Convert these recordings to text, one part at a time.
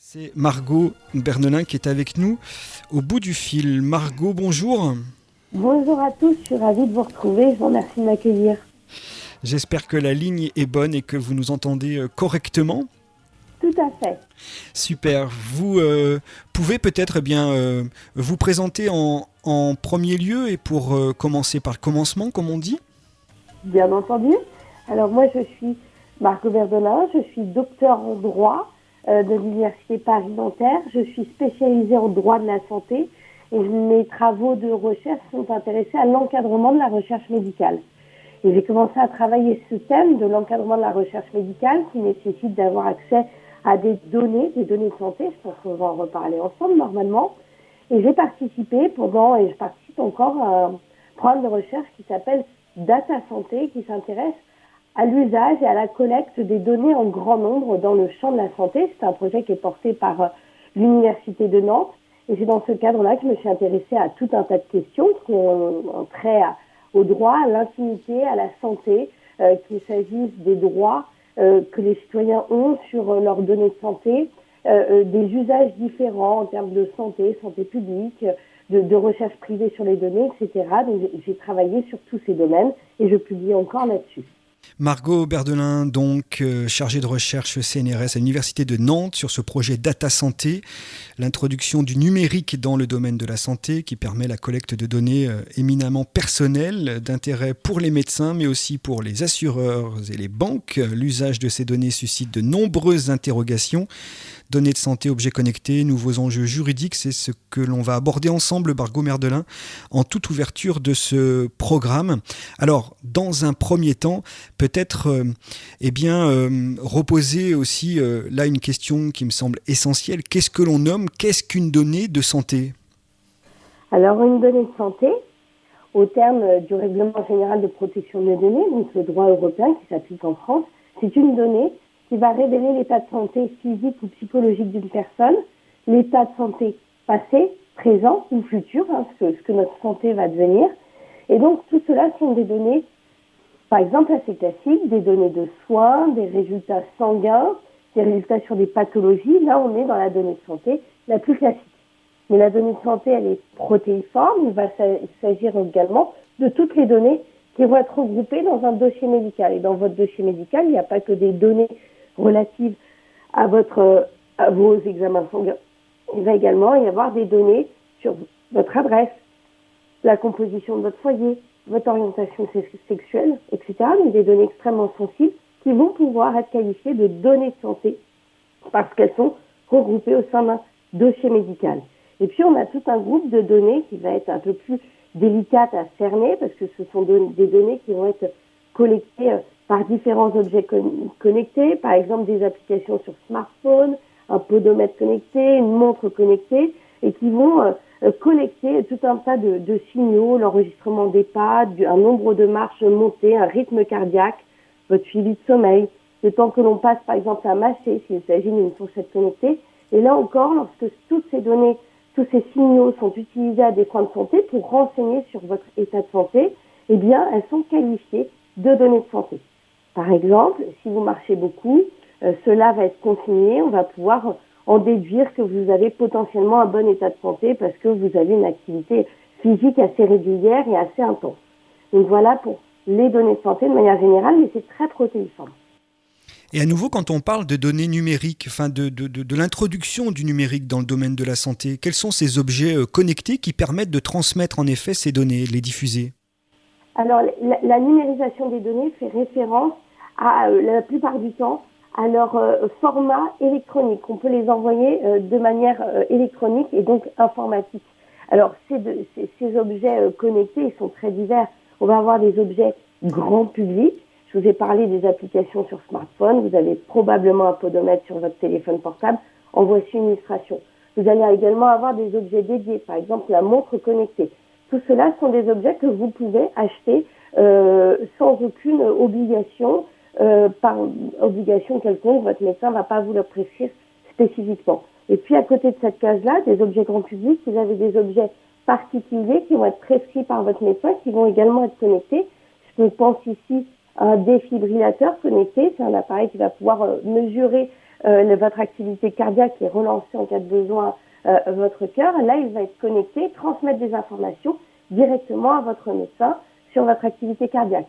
C'est Margot Bernelin qui est avec nous au bout du fil. Margot, bonjour. Bonjour à tous, je suis ravie de vous retrouver, je vous remercie de m'accueillir. J'espère que la ligne est bonne et que vous nous entendez correctement. Tout à fait. Super. Vous pouvez peut-être vous présenter en premier lieu et pour commencer par le commencement, comme on dit. Bien entendu. Alors moi je suis Margot Verdelin, je suis docteur en droit de l'Université Paris-Nanterre. Je suis spécialisée en droit de la santé et mes travaux de recherche sont intéressés à l'encadrement de la recherche médicale. Et j'ai commencé à travailler ce thème de l'encadrement de la recherche médicale qui nécessite d'avoir accès à des données de santé. Je pense qu'on va en reparler ensemble normalement. Et j'ai participé et je participe encore à un programme de recherche qui s'appelle Data Santé, qui s'intéresse à l'usage et à la collecte des données en grand nombre dans le champ de la santé. C'est un projet qui est porté par l'Université de Nantes. Et c'est dans ce cadre-là que je me suis intéressée à tout un tas de questions qui ont trait au droit, à l'intimité, à la santé, qu'il s'agisse des droits que les citoyens ont sur leurs données de santé, des usages différents en termes de santé publique, de recherche privée sur les données, etc. Donc j'ai travaillé sur tous ces domaines et je publie encore là-dessus. Margot Berdelin, donc chargée de recherche CNRS à l'Université de Nantes sur ce projet Data Santé, l'introduction du numérique dans le domaine de la santé qui permet la collecte de données éminemment personnelles d'intérêt pour les médecins mais aussi pour les assureurs et les banques. L'usage de ces données suscite de nombreuses interrogations. Données de santé, objets connectés, nouveaux enjeux juridiques, c'est ce que l'on va aborder ensemble, Margot Berdelin, en toute ouverture de ce programme. Alors, dans un premier temps, peut-être reposer aussi là une question qui me semble essentielle. Qu'est-ce que l'on nomme, qu'est-ce qu'une donnée de santé ? Alors, une donnée de santé, au terme du règlement général de protection des données, donc le droit européen qui s'applique en France, c'est une donnée qui va révéler l'état de santé physique ou psychologique d'une personne, l'état de santé passé, présent ou futur, ce que notre santé va devenir. Et donc, tout cela sont des données, par exemple, assez classiques, des données de soins, des résultats sanguins, des résultats sur des pathologies. Là, on est dans la donnée de santé la plus classique. Mais la donnée de santé, elle est protéiforme. Il va s'agir également de toutes les données qui vont être regroupées dans un dossier médical. Et dans votre dossier médical, il n'y a pas que des données relatives à vos examens sanguins. Il va également y avoir des données sur votre adresse, la composition de votre foyer, votre orientation sexuelle, etc. Donc des données extrêmement sensibles qui vont pouvoir être qualifiées de données de santé parce qu'elles sont regroupées au sein d'un dossier médical. Et puis on a tout un groupe de données qui va être un peu plus délicate à cerner parce que ce sont des données qui vont être collectées par différents objets connectés, par exemple des applications sur smartphone, un podomètre connecté, une montre connectée, et qui vont collecter tout un tas de signaux, l'enregistrement des pas, un nombre de marches montées, un rythme cardiaque, votre suivi de sommeil, le temps que l'on passe par exemple à mâcher s'il s'agit d'une fourchette connectée. Et là encore, lorsque toutes ces données, tous ces signaux sont utilisés à des fins de santé pour renseigner sur votre état de santé, eh bien, elles sont qualifiées de données de santé. Par exemple, si vous marchez beaucoup, cela va être consigné, on va pouvoir en déduire que vous avez potentiellement un bon état de santé parce que vous avez une activité physique assez régulière et assez intense. Donc voilà pour les données de santé de manière générale, mais c'est très protéiforme. Et à nouveau, quand on parle de données numériques, de l'introduction du numérique dans le domaine de la santé, quels sont ces objets connectés qui permettent de transmettre en effet ces données, les diffuser ? Alors, la numérisation des données fait référence la plupart du temps à leur format électronique. On peut les envoyer de manière électronique et donc informatique. Alors, ces objets connectés, ils sont très divers. On va avoir des objets grand public. Je vous ai parlé des applications sur smartphone. Vous avez probablement un podomètre sur votre téléphone portable. En voici une illustration. Vous allez également avoir des objets dédiés, par exemple la montre connectée. Tout cela sont des objets que vous pouvez acheter sans aucune obligation, par obligation quelconque. Votre médecin ne va pas vous le prescrire spécifiquement. Et puis à côté de cette case-là, des objets grand public, vous avez des objets particuliers qui vont être prescrits par votre médecin, qui vont également être connectés. Je pense ici à un défibrillateur connecté. C'est un appareil qui va pouvoir mesurer votre activité cardiaque est relancée en cas de besoin, votre cœur, là, il va être connecté, transmettre des informations directement à votre médecin sur votre activité cardiaque.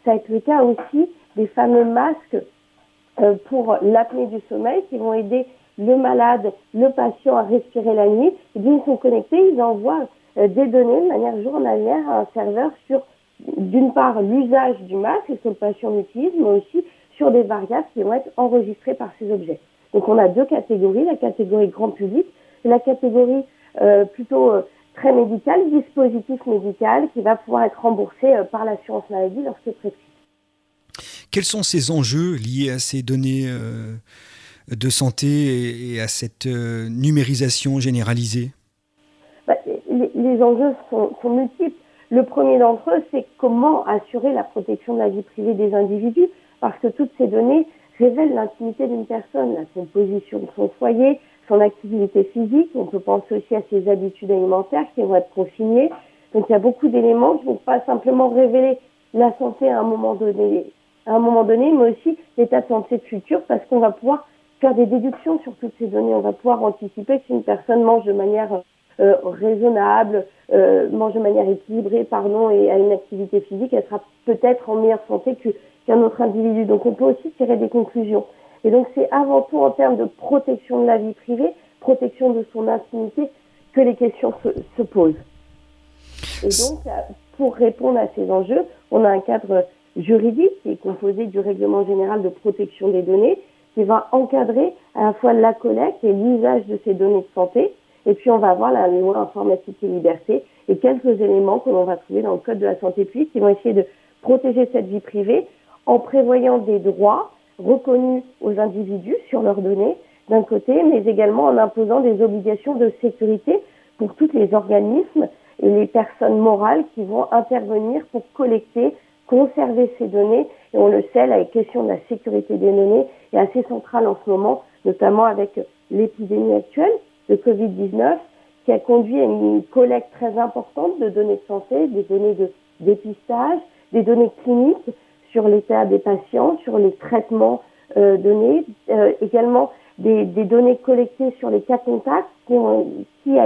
Ça va être le cas aussi des fameux masques pour l'apnée du sommeil qui vont aider le malade, le patient à respirer la nuit. Et bien, ils sont connectés, ils envoient des données de manière journalière à un serveur sur, d'une part, l'usage du masque, ce que le patient utilise, mais aussi sur des variables qui vont être enregistrées par ces objets. Donc, on a deux catégories, la catégorie grand public et la catégorie plutôt très médicale, dispositif médical, qui va pouvoir être remboursé par l'assurance maladie lorsque prescrit. Quels sont ces enjeux liés à ces données de santé et à cette numérisation généralisée? Les enjeux sont multiples. Le premier d'entre eux, c'est comment assurer la protection de la vie privée des individus, parce que toutes ces données révèlent l'intimité d'une personne, la composition de son foyer, son activité physique. On peut penser aussi à ses habitudes alimentaires qui vont être consignées. Donc il y a beaucoup d'éléments qui ne vont pas simplement révéler la santé à un moment donné, mais aussi l'état de santé futur, parce qu'on va pouvoir faire des déductions sur toutes ces données. On va pouvoir anticiper que si une personne mange de manière raisonnable, mange de manière équilibrée, et a une activité physique, elle sera peut-être en meilleure santé qu'un autre individu. Donc on peut aussi tirer des conclusions. Et donc c'est avant tout en termes de protection de la vie privée, protection de son intimité, que les questions se posent. Et donc, pour répondre à ces enjeux, on a un cadre juridique qui est composé du Règlement général de protection des données, qui va encadrer à la fois la collecte et l'usage de ces données de santé. Et puis, on va avoir la loi informatique et liberté et quelques éléments que l'on va trouver dans le Code de la santé publique qui vont essayer de protéger cette vie privée en prévoyant des droits reconnus aux individus sur leurs données, d'un côté, mais également en imposant des obligations de sécurité pour tous les organismes et les personnes morales qui vont intervenir pour collecter, conserver ces données. Et on le sait, la question de la sécurité des données est assez centrale en ce moment, notamment avec l'épidémie actuelle de Covid-19, qui a conduit à une collecte très importante de données de santé, des données de dépistage, des données cliniques sur l'état des patients, sur les traitements donnés, également des données collectées sur les cas contacts, qui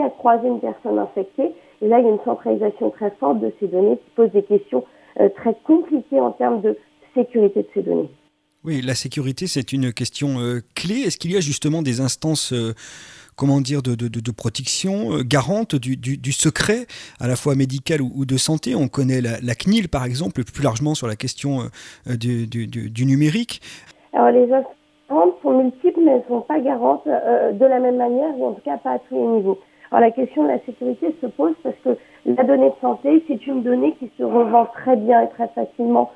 a croisé une personne infectée. Et là, il y a une centralisation très forte de ces données qui pose des questions très compliquées en termes de sécurité de ces données. Oui, la sécurité, c'est une question clé. Est-ce qu'il y a justement des instances de protection garantes du secret, à la fois médical ou de santé? On connaît la CNIL, par exemple, plus largement sur la question du numérique. Alors, les instances sont multiples, mais elles ne sont pas garantes de la même manière, ou en tout cas pas à tous les niveaux. Alors, la question de la sécurité se pose parce que la donnée de santé, c'est une donnée qui se revend très bien et très facilement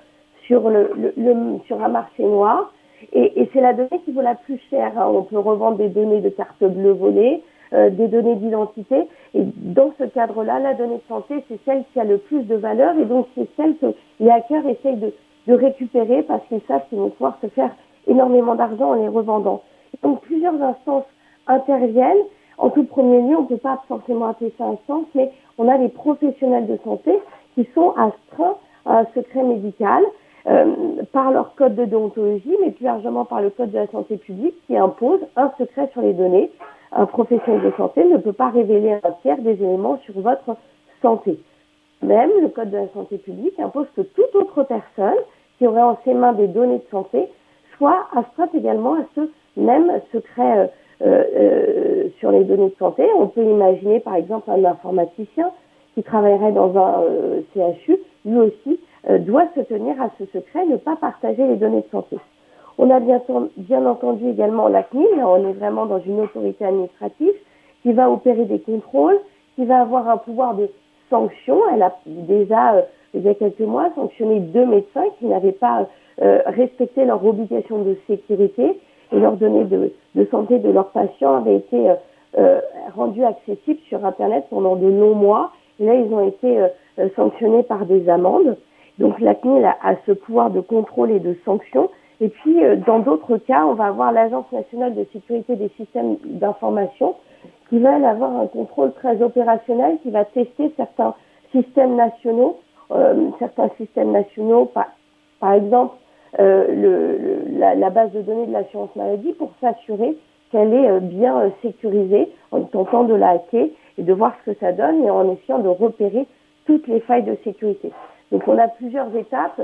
sur un marché noir. Et c'est la donnée qui vaut la plus chère. On peut revendre des données de carte bleue volées, des données d'identité. Et dans ce cadre-là, la donnée de santé, c'est celle qui a le plus de valeur. Et donc, c'est celle que les hackers essayent de récupérer parce qu'ils savent qu'ils vont pouvoir se faire énormément d'argent en les revendant. Et donc, plusieurs instances interviennent. En tout premier lieu, on ne peut pas forcément appeler ça instance, mais on a les professionnels de santé qui sont astreints à un secret médical, par leur code de déontologie, mais plus largement par le code de la santé publique qui impose un secret sur les données. Un professionnel de santé ne peut pas révéler à un tiers des éléments sur votre santé. Même le code de la santé publique impose que toute autre personne qui aurait en ses mains des données de santé soit astreinte également à ce même secret sur les données de santé. On peut imaginer par exemple un informaticien qui travaillerait dans un CHU, lui aussi doit se tenir à ce secret, ne pas partager les données de santé. On a bien entendu également la CNIL, là on est vraiment dans une autorité administrative qui va opérer des contrôles, qui va avoir un pouvoir de sanction. Elle a déjà, il y a quelques mois, sanctionné 2 médecins qui n'avaient pas respecté leur obligation de sécurité et leurs données de santé de leurs patients avaient été rendues accessibles sur Internet pendant de longs mois. Et là, ils ont été sanctionnés par des amendes. Donc la CNIL a ce pouvoir de contrôle et de sanction. Et puis, dans d'autres cas, on va avoir l'Agence nationale de sécurité des systèmes d'information qui va avoir un contrôle très opérationnel, qui va tester certains systèmes nationaux. Par exemple, la base de données de l'assurance maladie pour s'assurer qu'elle est bien sécurisée en tentant de la hacker et de voir ce que ça donne et en essayant de repérer toutes les failles de sécurité. Donc on a plusieurs étapes,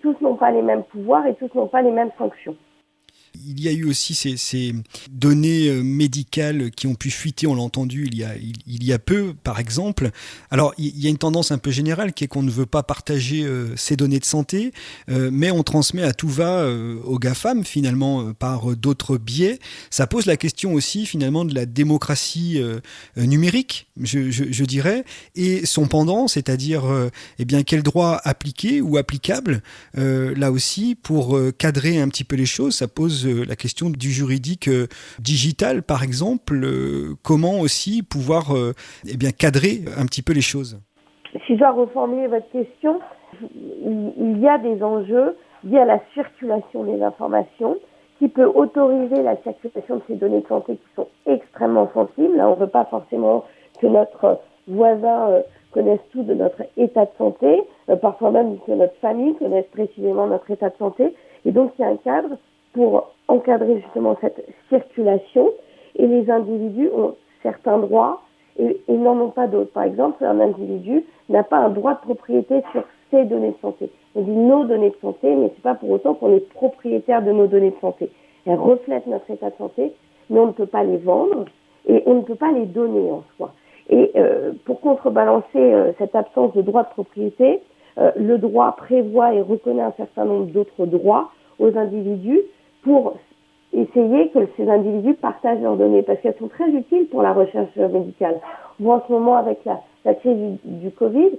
tous n'ont pas les mêmes pouvoirs et tous n'ont pas les mêmes sanctions. Il y a eu aussi ces données médicales qui ont pu fuiter, on l'a entendu il y a peu, par exemple. Alors, il y a une tendance un peu générale qui est qu'on ne veut pas partager ces données de santé, mais on transmet à tout va aux GAFAM, finalement, par d'autres biais. Ça pose la question aussi, finalement, de la démocratie numérique, je dirais, et son pendant, c'est-à-dire, eh bien, quel droit appliquer ou applicable, là aussi, pour cadrer un petit peu les choses. Ça pose la question du juridique digital, par exemple. Comment aussi pouvoir cadrer un petit peu les choses? Si je dois reformuler votre question, il y a des enjeux liés à la circulation des informations qui peut autoriser la circulation de ces données de santé qui sont extrêmement sensibles. Là, on ne veut pas forcément que notre voisin connaisse tout de notre état de santé, parfois même que notre famille connaisse précisément notre état de santé. Et donc, il y a un cadre pour encadrer justement cette circulation, et les individus ont certains droits et n'en ont pas d'autres. Par exemple, un individu n'a pas un droit de propriété sur ses données de santé. On dit nos données de santé, mais c'est pas pour autant qu'on est propriétaire de nos données de santé. Elles reflètent notre état de santé, mais on ne peut pas les vendre et on ne peut pas les donner en soi. Et pour contrebalancer cette absence de droit de propriété, le droit prévoit et reconnaît un certain nombre d'autres droits aux individus pour essayer que ces individus partagent leurs données, parce qu'elles sont très utiles pour la recherche médicale. On voit en ce moment avec la crise du Covid,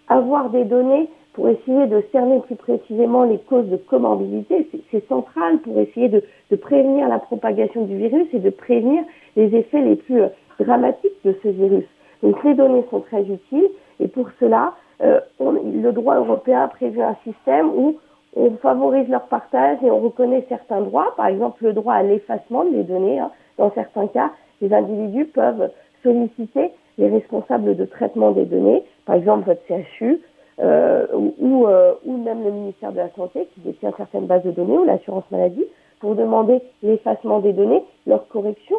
avoir des données pour essayer de cerner plus précisément les causes de comorbidité, c'est central pour essayer de prévenir la propagation du virus et de prévenir les effets les plus dramatiques de ce virus. Donc les données sont très utiles, et pour cela, le droit européen a prévu un système où on favorise leur partage et on reconnaît certains droits, par exemple le droit à l'effacement des données. Dans certains cas, les individus peuvent solliciter les responsables de traitement des données, par exemple votre CHU, ou même le ministère de la Santé qui détient certaines bases de données, ou l'assurance maladie, pour demander l'effacement des données, leur correction,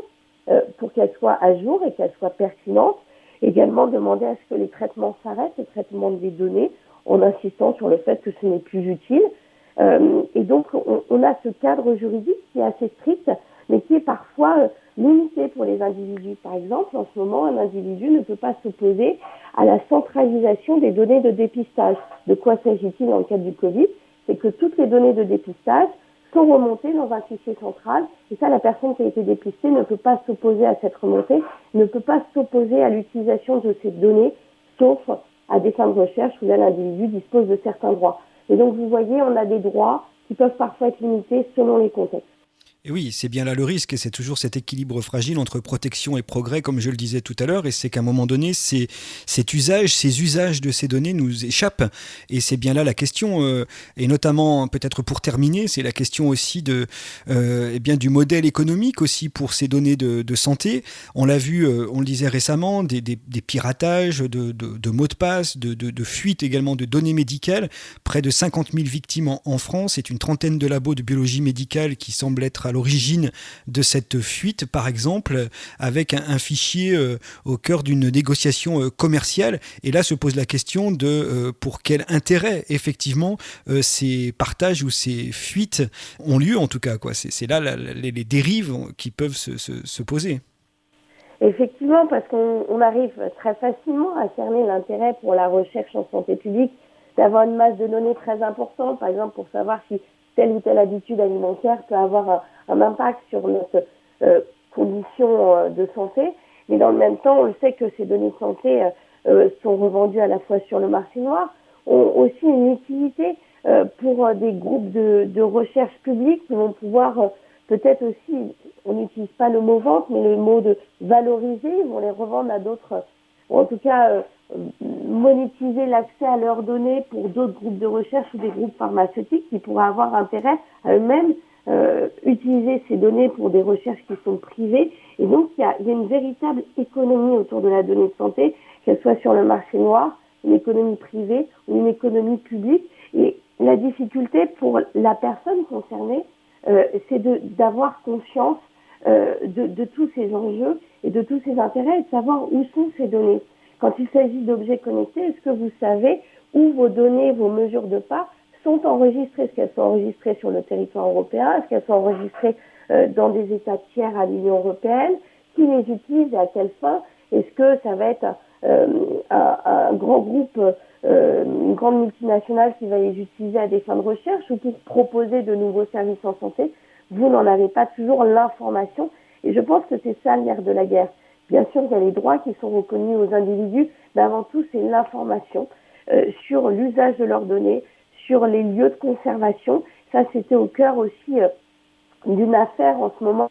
pour qu'elles soient à jour et qu'elles soient pertinentes. Également demander à ce que les traitements s'arrêtent, les traitements des données, en insistant sur le fait que ce n'est plus utile. Et donc, on a ce cadre juridique qui est assez strict, mais qui est parfois limité pour les individus. Par exemple, en ce moment, un individu ne peut pas s'opposer à la centralisation des données de dépistage. De quoi s'agit-il dans le cadre du Covid? C'est que toutes les données de dépistage sont remontées dans un fichier central, et ça, la personne qui a été dépistée ne peut pas s'opposer à cette remontée, ne peut pas s'opposer à l'utilisation de ces données, sauf à des fins de recherche où là, l'individu dispose de certains droits. Et donc, vous voyez, on a des droits qui peuvent parfois être limités selon les contextes. Et oui, c'est bien là le risque, et c'est toujours cet équilibre fragile entre protection et progrès, comme je le disais tout à l'heure, et c'est qu'à un moment donné, ces usages de ces données nous échappent, et c'est bien là la question, et notamment, peut-être pour terminer, c'est la question aussi du modèle économique aussi pour ces données de santé. On l'a vu, on le disait récemment, des piratages de mots de passe, de fuites également de données médicales, près de 50 000 victimes en France, et une trentaine de labos de biologie médicale qui semblent être à l'origine de cette fuite, par exemple, avec un fichier au cœur d'une négociation commerciale. Et là se pose la question de pour quel intérêt, effectivement, ces partages ou ces fuites ont lieu, en tout cas, quoi. C'est là les dérives qui peuvent se poser. Effectivement, parce qu'on arrive très facilement à cerner l'intérêt pour la recherche en santé publique d'avoir une masse de données très importante, par exemple pour savoir si telle ou telle habitude alimentaire peut avoir un impact sur notre condition de santé. Mais dans le même temps, on le sait que ces données de santé sont revendues à la fois sur le marché noir, ont aussi une utilité pour des groupes de recherche publique qui vont pouvoir peut-être aussi, on n'utilise pas le mot vente, mais le mot de valoriser, ils vont les revendre à d'autres, ou en tout cas monétiser l'accès à leurs données pour d'autres groupes de recherche ou des groupes pharmaceutiques qui pourraient avoir intérêt à eux-mêmes utiliser ces données pour des recherches qui sont privées. Et donc, il y a une véritable économie autour de la donnée de santé, qu'elle soit sur le marché noir, une économie privée ou une économie publique. Et la difficulté pour la personne concernée, c'est d'avoir conscience de tous ces enjeux et de tous ces intérêts et de savoir où sont ces données. Quand il s'agit d'objets connectés, est-ce que vous savez où vos données, vos mesures de pas sont enregistrées? Est-ce qu'elles sont enregistrées sur le territoire européen? Est-ce qu'elles sont enregistrées dans des États tiers à l'Union européenne? Qui les utilise et à quelle fin? Est-ce que ça va être un grand groupe, une grande multinationale qui va les utiliser à des fins de recherche ou pour proposer de nouveaux services en santé? Vous n'en avez pas toujours l'information. Et je pense que c'est ça le nerf de la guerre. Bien sûr, il y a les droits qui sont reconnus aux individus, mais avant tout, c'est l'information sur l'usage de leurs données, sur les lieux de conservation. Ça, c'était au cœur aussi d'une affaire en ce moment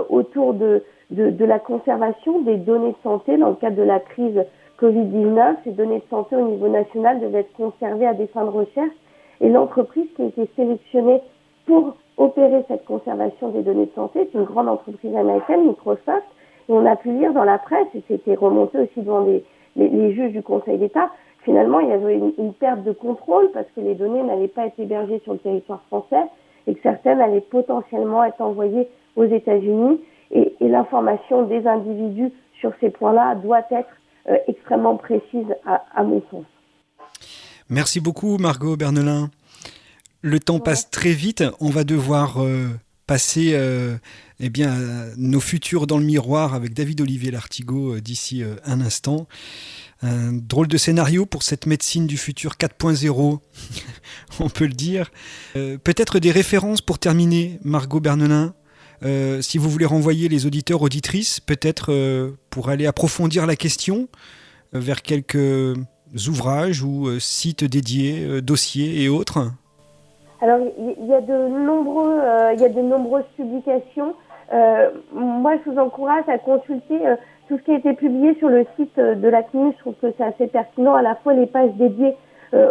autour de la conservation des données de santé dans le cadre de la crise Covid-19. Ces données de santé au niveau national devaient être conservées à des fins de recherche. Et l'entreprise qui a été sélectionnée pour opérer cette conservation des données de santé, c'est une grande entreprise américaine, Microsoft. Et on a pu lire dans la presse, et c'était remonté aussi devant les juges du Conseil d'État, finalement il y avait une perte de contrôle parce que les données n'allaient pas être hébergées sur le territoire français et que certaines allaient potentiellement être envoyées aux États-Unis. Et l'information des individus sur ces points-là doit être extrêmement précise à mon sens. Merci beaucoup Margot Bernelin. Le temps passe très vite, on va devoir passer nos futurs dans le miroir avec David Olivier Lartigot d'ici un instant. Un drôle de scénario pour cette médecine du futur 4.0, on peut le dire. Peut-être des références pour terminer, Margot Bernelin, si vous voulez renvoyer les auditeurs, auditrices, peut-être pour aller approfondir la question vers quelques ouvrages ou sites dédiés, dossiers et autres. Alors, il y a de nombreuses publications. Moi, je vous encourage à consulter tout ce qui a été publié sur le site de la CNIL. Je trouve que c'est assez pertinent, à la fois les pages dédiées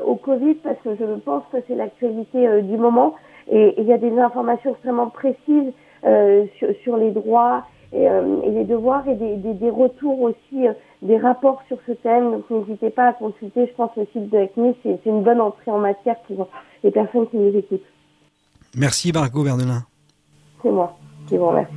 au Covid, parce que je pense que c'est l'actualité du moment. Et il y a des informations extrêmement précises sur les droits et les devoirs et des retours aussi, des rapports sur ce thème. Donc, n'hésitez pas à consulter, je pense, le site de la CNIL. C'est une bonne entrée en matière pour les personnes qui nous écoutent. Merci Margot Bernelin. C'est moi qui vous remercie.